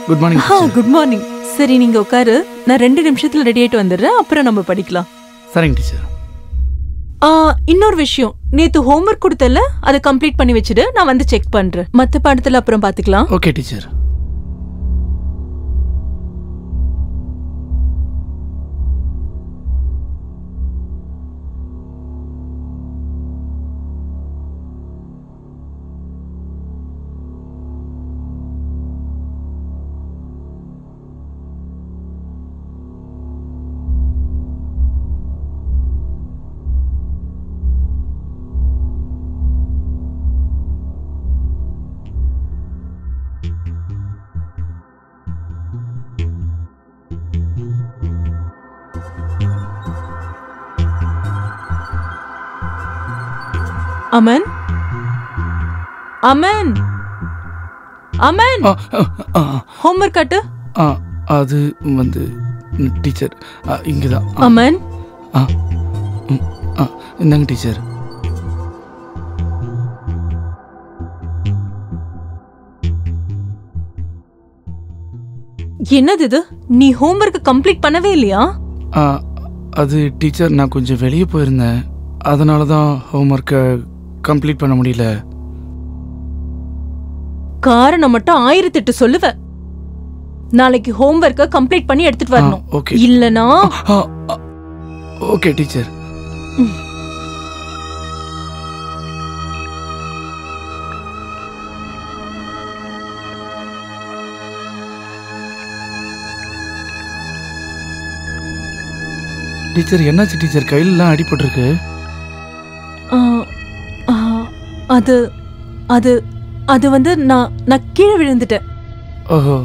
Good morning. Good morning. சரி நீங்க உட்காரு, நான் 2 நிமிஷத்துல ரெடி ஆயிட்டு வந்துடுறேன், அப்புறம் நம்ம படிக்கலாம். சரிங்க டீச்சர். இன்னொரு விஷயம், நேத்து ஹோம்வொர்க் கொடுத்தல, அதை கம்ப்ளீட் பண்ணி வச்சுடு, நான் வந்து செக் பண்றேன். மத்த பாடத்துல அப்புறம் பாத்துக்கலாம். Okay teacher. Aman, Aman, Aman, homework காட்டு. அது வந்து டீச்சர் இங்கதான். அமன், இந்தாங்க டீச்சர். என்னது இது? நீ ஹோம்வொர்க் கம்ப்ளீட் பண்ணவே இல்லையா? அது டீச்சர், நான் கொஞ்சம் வெளியே போயிருந்தேன், அதனால தான் ஹோம்வொர்க்கை கம்ப்ளீட் பண்ண முடியல. காரணம் மட்டும் 1008 சொல்லுவ. நாளைக்கு ஹோம்வொர்க்கை கம்ப்ளீட் பண்ணி எடுத்துட்டு வரணும். இல்லனா ஓகே டீச்சர். டீச்சர் என்னாச்சு டீச்சர்? கையிலலாம் அடிபட்டிருக்கு. அது அது அது வந்து நான் கீழே விழுந்துட்டேன். ஓஹோ.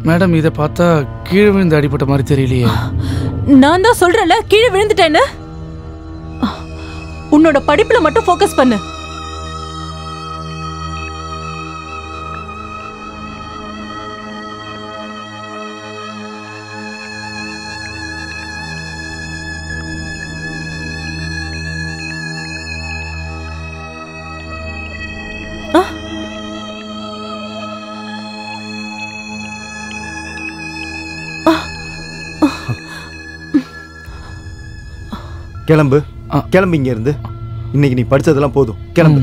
மேடம், இதை பார்த்தா கீழே விழுந்து அடிபட்ட மாதிரி தெரியலையே. நான் தான் சொல்றேன்ல, கீழே விழுந்துட்டேன்னு. உன்னோட படிப்புல மட்டும் ஃபோக்கஸ் பண்ணு. கிளம்பு, கிளம்பு இங்க இருந்து. இன்னைக்கு நீ படிச்சதெல்லாம் போதும், கிளம்பு.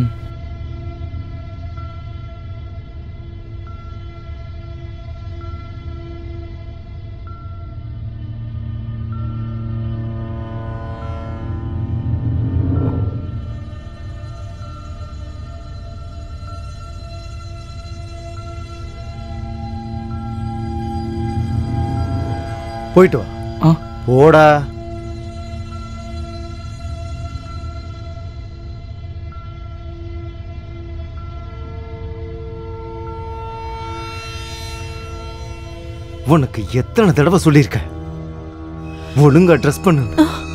போயிட்டு வா. போடா. உனக்கு எத்தனை தடவை சொல்லியிருக்க, ஒழுங்கா ட்ரெஸ் பண்ணு.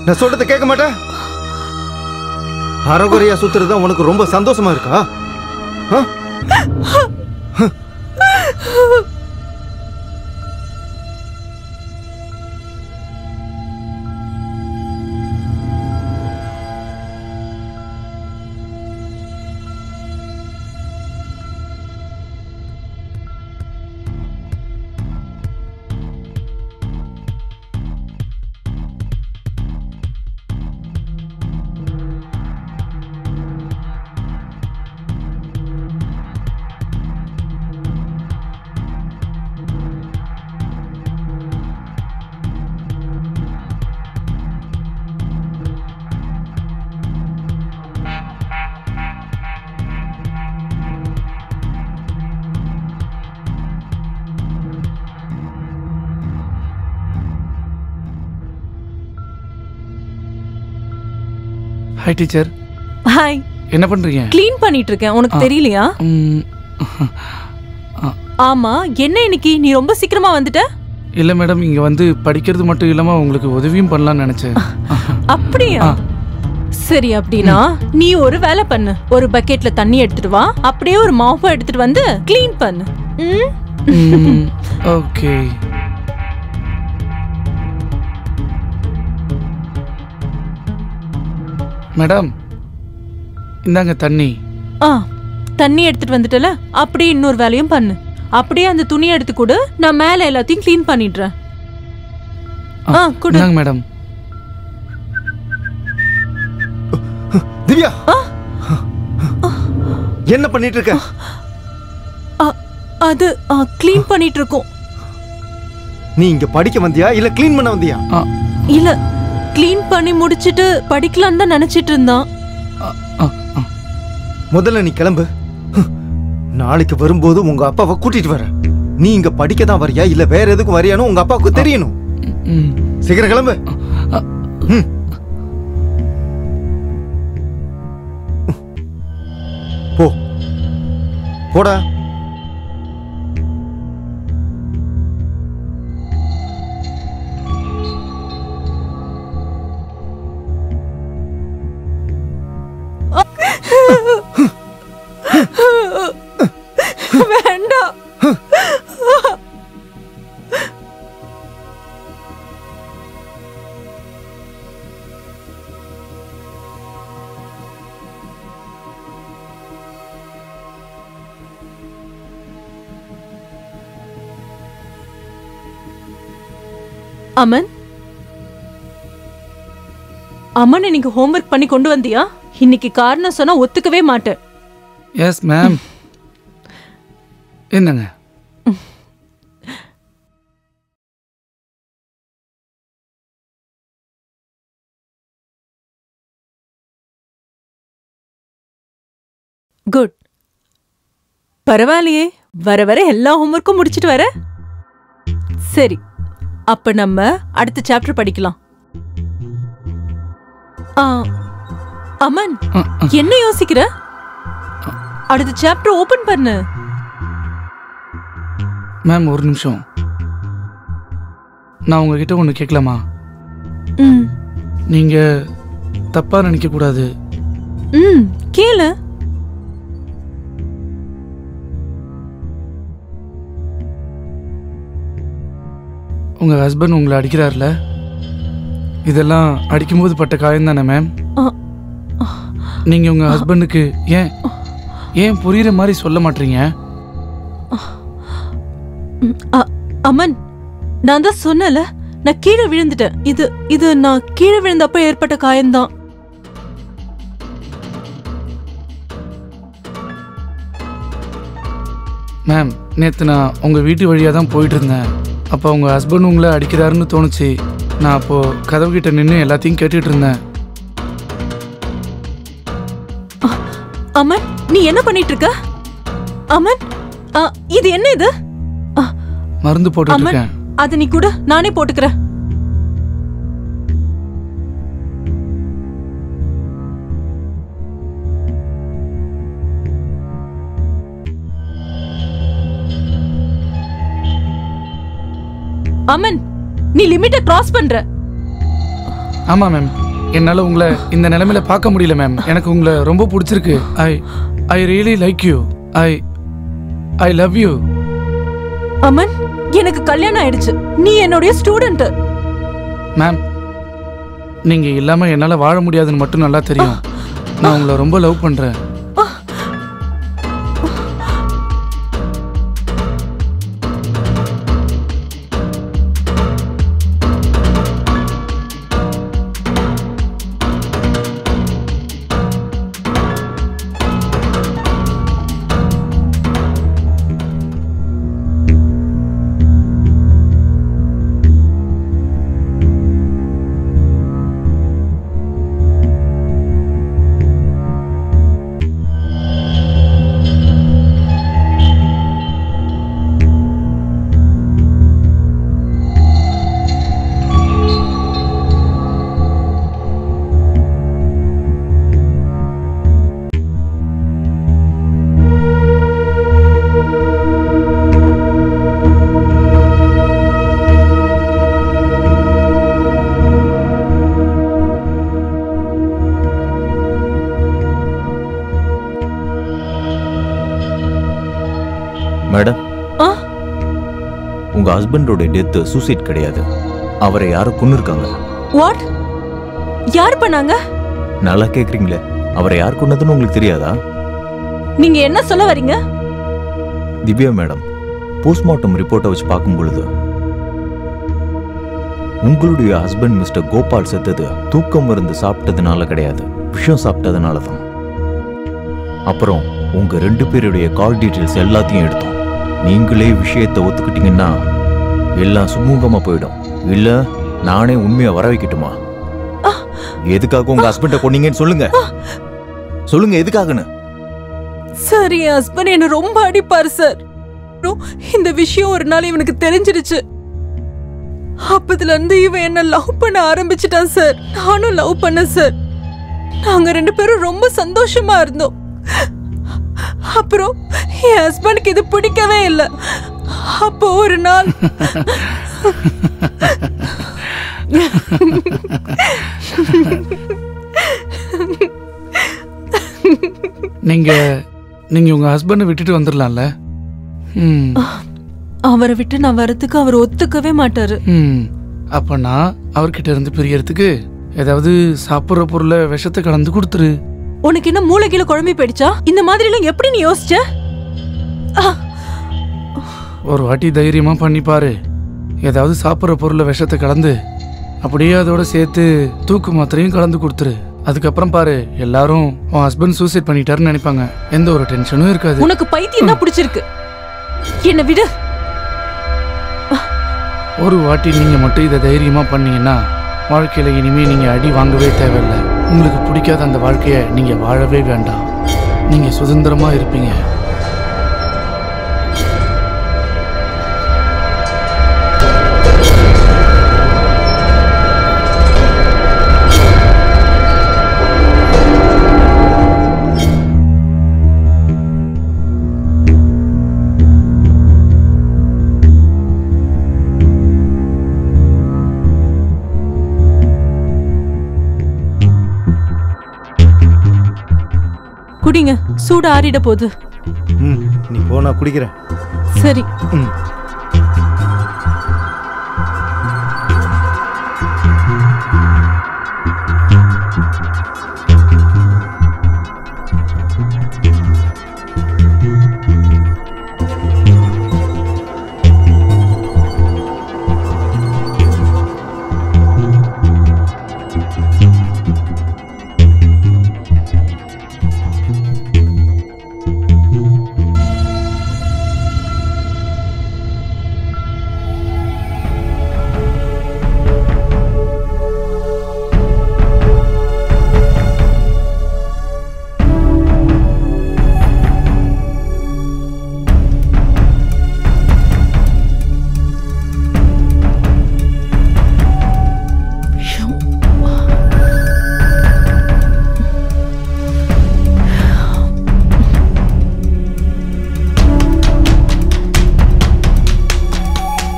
நான் சொல்றதை கேட்க மாட்டேன். அறகுறையா சுத்துறதுதான் உனக்கு ரொம்ப சந்தோஷமா இருக்கா? Hi teacher. ஹாய். என்ன பண்றீங்க? க்ளீன் பண்ணிட்டு இருக்கேன். உனக்கு தெரியலையா? ஆமா, என்ன இன்னைக்கு நீ ரொம்ப சீக்கிரமா வந்துட்ட? இல்ல மேடம், இங்க வந்து படிக்கிறது மட்டும் இல்லாம உங்களுக்கு உதவியும் பண்ணலாம்னு நினைச்சேன். அப்படியா? சரி, அப்படின்னா நீ ஒரு வேலை பண்ணு. ஒரு பக்கெட்ல தண்ணி எடுத்துட்டு வா, அப்படியே ஒரு மாப்பை எடுத்துட்டு வந்து க்ளீன் பண்ணு. ஓகே. மேடம் இந்தாங்க தண்ணி. தண்ணி எடுத்துட்டு வந்துட்டல, அப்படியே இன்னொரு வேலையும் பண்ணு. அப்படியே அந்த துணியை எடுத்து கொடு, நான் மேல எல்லாத்தையும் க்ளீன் பண்ணிடுறேன். குடு மேடம். திவ்யா என்ன பண்ணிட்டு இருக்க? அது க்ளீன் பண்ணிட்டு இருக்கோம். நீ இங்க படிக்க வந்தியா இல்ல க்ளீன் பண்ண வந்தியா? இல்ல, க்ளீன் பண்ணி முடிச்சிட்டு படிக்கலாம்னு தான் நினைச்சிட்டு இருந்தான். முதல்ல நீ கிளம்பு. நாளைக்கு வரும்போது உங்க அப்பாவை கூட்டிட்டு வர. நீ இங்க படிக்க தான் வரியா இல்ல வேற எதுக்கு வரியானு உங்க அப்பாவுக்கு தெரியணும். சீக்கிரம் கிளம்பு. போ போடா. வேண்டாம். அமன், அமன் இன்னைக்கு ஹோம்வொர்க் பண்ணி கொண்டு வந்தியா? இன்னைக்கு காரணம் சொன்னா ஒத்துக்கவே மாட்டேன். Yes ma'am. என்னங்க? குட். பரவாயில்லையே, வர வர எல்லா ஹோம்வொர்க்கும் முடிச்சிட்டு வர. சரி, அப்ப நம்ம அடுத்த சாப்டர் படிக்கலாம். அமன், என்ன யோசிக்கிற? அடுத்த சாப்டர் ஓபன் பண்ணு. மேம் ஒரு நிமிஷம், நான் உங்ககிட்ட ஒன்று கேட்கலாமா? நீங்க தப்பா நினைக்க கூடாது. கேளு. உங்க ஹஸ்பண்ட் உங்களை அடிக்கிறார்ல, இதெல்லாம் அடிக்கும்போது பட்ட காயம் தானே மேம்? நீங்க உங்க ஹஸ்பண்டுக்கு ஏன் புரியுற மாதிரி சொல்ல மாட்டீங்க? அமன், நான் தான் சொன்னல, நான் கீழே விழுந்துட்டேன். இது நான் கீழே விழுந்தப்ப ஏற்பட்ட காயம்தான். மேம், நேற்று நான் உங்க வீட்டு வழியாக தான் போயிட்டு இருந்தேன். அப்போ உங்க ஹஸ்பண்ட் உங்களை அடிக்கிறாருன்னு தோணுச்சு. நான் அப்போ கதவு கிட்ட நின்று எல்லாத்தையும் கேட்டுட்டு இருந்தேன். அமன், நீ என்ன பண்ணிட்டு இருக்க? அமன், இது என்ன? இது மருந்து போட்டு இருக்கேன். அது நீ கூட, நானே போட்டுக்கிறேன். அமன், நீ லிமிட்ட கிராஸ் பண்ற. ஆமா மேம், என்னால உங்களை இந்த நிலைமையில பார்க்க முடியல மேம். எனக்கு உங்களை ரொம்ப பிடிச்சிருக்கு. I really like you. I love you. Aman, எனக்கு கல்யாணம் ஆயிடுச்சு. நீ என்னுடைய ஸ்டூடெண்ட். மேம், நீங்க இல்லாம என்னால வாழ முடியாதுன்னு மட்டும் நல்லா தெரியும். நான் உங்களை ரொம்ப லவ் பண்றேன். மேடம், உங்க ஹஸ்பண்டோட டெத் சூசைட் கிடையாது. அவரை யாரும் கொன்னிருக்காங்க. வாட்? யார் பண்ணாங்க? நல்லா கேக்குறீங்களே, அவரை யார் கொண்டதுன்னு உங்களுக்கு தெரியாதா? நீங்க என்ன சொல்ல வரீங்க? திவ்யா மேடம், போஸ்ட்மார்ட்டம் ரிப்போர்ட்டை வச்சு பார்க்கும் பொழுது உங்களுடைய ஹஸ்பண்ட் மிஸ்டர் கோபால் செத்தது தூக்கம் மருந்து சாப்பிட்டதுனால கிடையாது, விஷம் சாப்பிட்டதுனால தான். அப்புறம் உங்க 2 பேருடைய கால் டீட்டெயில்ஸ் எல்லாத்தையும் எடுத்தோம். நீங்களே விஷயத்தை ஒத்துக்கிட்டீங்கன்னா எல்லாம் சுமூகமா போயிடும். இல்ல நானே உண்மையை வர வைக்கட்டுமா? எதுக்காக உங்க ஹஸ்பண்ட கொன்னீங்கன்னு சொல்லுங்க. சொல்லுங்க எதுக்காகன்னு. சார், என் ஹஸ்பண்ட் என்ன ரொம்ப அடிப்பாரு சார். இந்த விஷயம் ஒரு நாள் இவனுக்கு தெரிஞ்சிடுச்சு. அப்பதுல இருந்து இவன் என்ன லவ் பண்ண ஆரம்பிச்சிட்டான் சார். நானும் லவ் பண்ண சார். நாங்க 2 பேரும் ரொம்ப சந்தோஷமா இருந்தோம். அப்புறம் என் ஹஸ்பண்டுக்கு இது பிடிக்கவே இல்லை. அப்போ ஒரு நாள் நீங்க உங்க ஹஸ்பண்டை விட்டுட்டு வந்துடலாம்ல. அவரை விட்டு நான் வரதுக்கு அவர் ஒத்துக்கவே மாட்டாரு. அப்பனா அவர்கிட்ட இருந்து பிரியறதுக்கு ஏதாவது சாப்பிடுற பொருளை விஷத்தை கலந்து கொடுத்துரு. உனக்கு என்ன மூளைக்கில குழம்பி போயிடுச்சா? இந்த மாதிரி எல்லாம் எப்படி நீ யோசிச்ச? ஒரு வாட்டி தைரியமா பண்ணி பாரு. ஏதாவது சாப்பிடுற பொருளை விஷத்தை கலந்து அப்படியே அதோட சேர்த்து தூக்கு மாத்திரையும் கலந்து கொடுத்துரு. அதுக்கப்புறம் பாரு, எல்லாரும் உன் ஹஸ்பண்ட் சூசைட் பண்ணிட்டாருன்னு நினைப்பாங்க. எந்த ஒரு டென்ஷனும் இருக்காது. உனக்கு பைத்தியம் தான் பிடிச்சிருக்கு. என்ன விடு. ஒரு வாட்டி நீங்க மட்டும் இதை தைரியமா பண்ணீங்கன்னா வாழ்க்கையில இனிமே நீங்க அடி வாங்கவே தேவையில்லை. உங்களுக்கு பிடிக்காத அந்த வாழ்க்கைய நீங்க வாழவே வேண்டாம். நீங்க சுதந்திரமா இருப்பீங்க. குடிங்க, சூடு ஆறிட போகுது. நீ போ, நான் குடிக்கிறேன். சரி.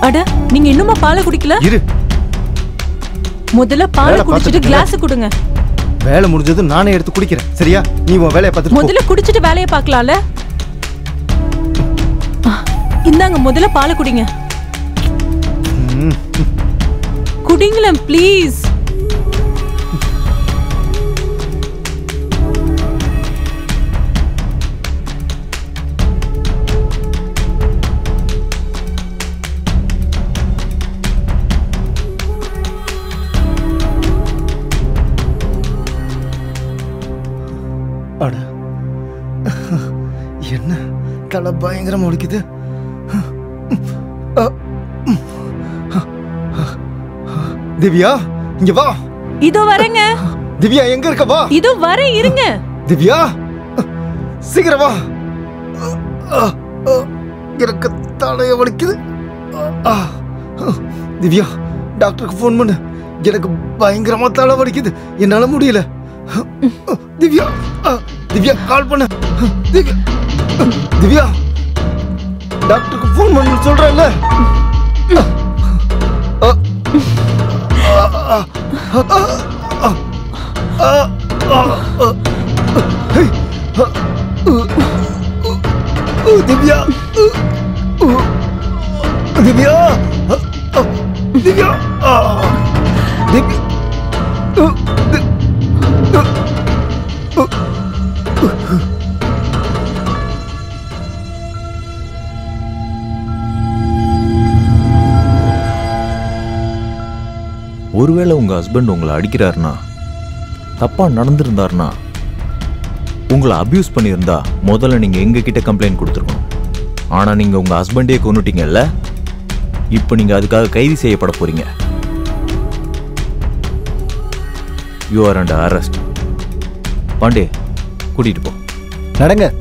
அட, நீங்க இன்னுமா பாலை குடிக்கல? இரு, முதல்ல பாலை குடிச்சிட்டு கிளாஸ் கொடுங்க. வேலை முடிஞ்சது நானே எடுத்து குடிக்கிறேன். சரியா? நீ உன் வேலையை பார்த்துட்டு முதல்ல குடிச்சிட்டு வேலையை பார்க்கலாம்ல. இந்தாங்க, முதல்ல பாலை குடிங்க. குடிங்களேன் ப்ளீஸ். அட, என்ன தலை பயங்கரமா ஒலிக்குது. திவ்யா, இங்க வா. இதோ வரேங்க. திவ்யா, எங்க இருக்க? வா. இதோ வரேன், இருங்க. திவ்யா, சீக்கிரம் வா. எனக்கு தலைய வலிக்குது. திவ்யா, டாக்டருக்கு ஃபோன் பண்ணு. எனக்கு பயங்கரமா தலை வலிக்குது, என்னால முடியல. திவ்யா, திவ்யா கால் பண்ணு. திவ்யா, திவ்யா, டாக்டருக்கு ஃபோன் பண்ணு சொல்றேன்ல. திவ்யா, திவ்யா, திவ்யா, திவ்யா. ஒருவேளை உங்க ஹஸ்பண்ட் உங்களை அடிக்கிறாருன்னா, தப்பா நடந்திருந்தாருன்னா, உங்களை அபியூஸ் பண்ணியிருந்தா முதல்ல நீங்க எங்க கிட்ட கம்ப்ளைண்ட் கொடுத்துருக்கணும். ஆனா நீங்க உங்க ஹஸ்பண்டே கொன்னுட்டீங்கல்ல, இப்போ நீங்க அதுக்காக கைது செய்யப்பட போறீங்க. You are under arrest. Pandey, கூட்டிட்டு போ. நடங்க.